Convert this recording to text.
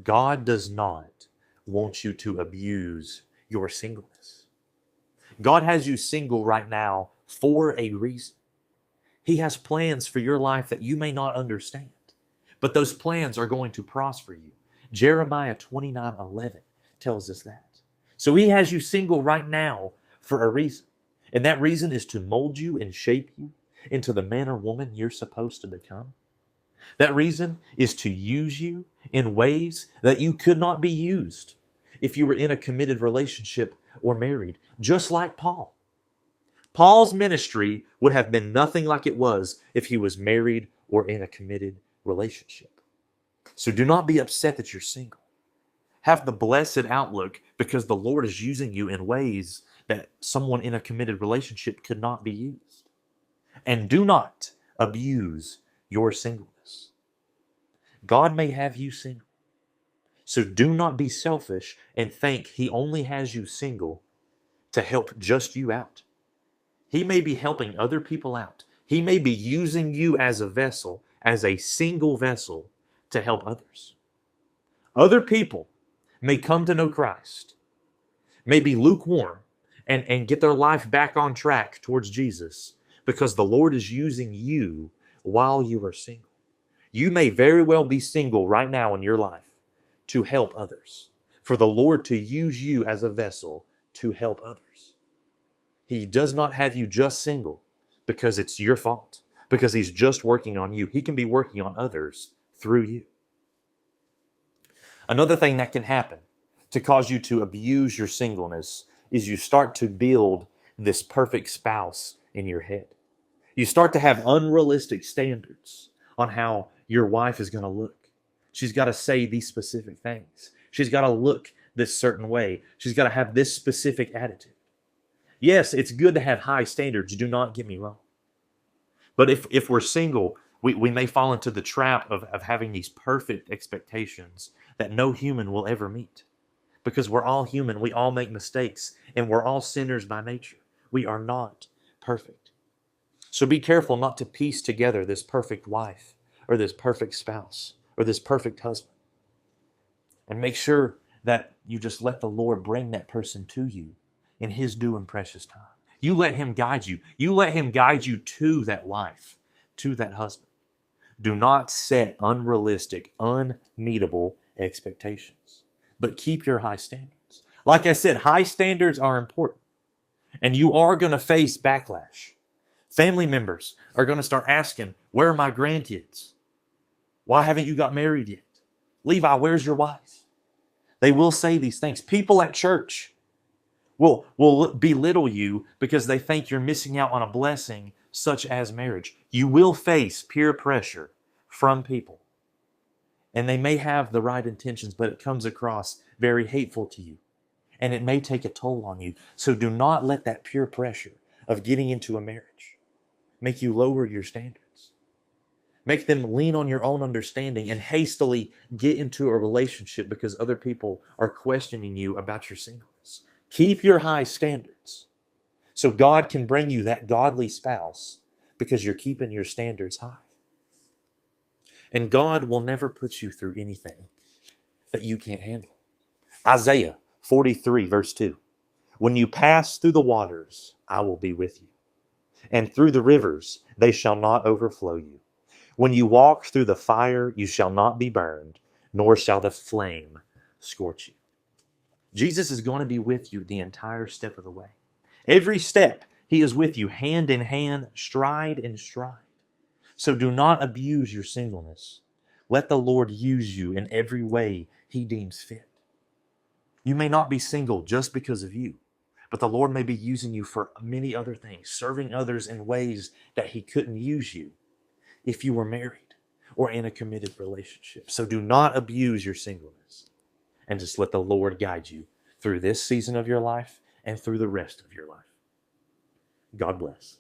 God does not want you to abuse your singleness. God has you single right now for a reason. He has plans for your life that you may not understand, but those plans are going to prosper you. Jeremiah 29:11 tells us that. So he has you single right now for a reason. And that reason is to mold you and shape you into the man or woman you're supposed to become. That reason is to use you in ways that you could not be used if you were in a committed relationship or married, just like Paul. Paul's ministry would have been nothing like it was if he was married or in a committed relationship. So do not be upset that you're single. Have the blessed outlook because the Lord is using you in ways that someone in a committed relationship could not be used. And do not abuse your singleness. God may have you single. So do not be selfish and think he only has you single to help just you out. He may be helping other people out. He may be using you as a vessel, as a single vessel, to help others. Other people may come to know Christ, may be lukewarm, and get their life back on track towards Jesus because the Lord is using you while you are single. You may very well be single right now in your life to help others, for the Lord to use you as a vessel to help others. He does not have you just single because it's your fault, because he's just working on you. He can be working on others through you. Another thing that can happen to cause you to abuse your singleness is you start to build this perfect spouse in your head. You start to have unrealistic standards on how your wife is going to look. She's got to say these specific things. She's got to look this certain way. She's got to have this specific attitude. Yes, it's good to have high standards. Do not get me wrong. But if we're single, we may fall into the trap of having these perfect expectations that no human will ever meet. Because we're all human. We all make mistakes. And we're all sinners by nature. We are not perfect. So be careful not to piece together this perfect wife or this perfect spouse or this perfect husband. And make sure that you just let the Lord bring that person to you in his due and precious time. You let him guide you. You let him guide you to that wife, to that husband. Do not set unrealistic, unmeetable expectations, but keep your high standards. Like I said, high standards are important, and you are going to face backlash. Family members are going to start asking, where are my grandkids? Why haven't you got married yet? Levi, where's your wife? They will say these things. People at church will belittle you because they think you're missing out on a blessing such as marriage. You will face peer pressure from people. And they may have the right intentions, but it comes across very hateful to you. And it may take a toll on you. So do not let that peer pressure of getting into a marriage make you lower your standards. Make them lean on your own understanding and hastily get into a relationship because other people are questioning you about your singleness. Keep your high standards so God can bring you that godly spouse because you're keeping your standards high. And God will never put you through anything that you can't handle. Isaiah 43 verse 2. When you pass through the waters, I will be with you. And through the rivers, they shall not overflow you. When you walk through the fire, you shall not be burned, nor shall the flame scorch you. Jesus is going to be with you the entire step of the way. Every step, he is with you, hand in hand, stride in stride. So do not abuse your singleness. Let the Lord use you in every way he deems fit. You may not be single just because of you, but the Lord may be using you for many other things, serving others in ways that he couldn't use you if you were married or in a committed relationship. So do not abuse your singleness and just let the Lord guide you through this season of your life and through the rest of your life. God bless.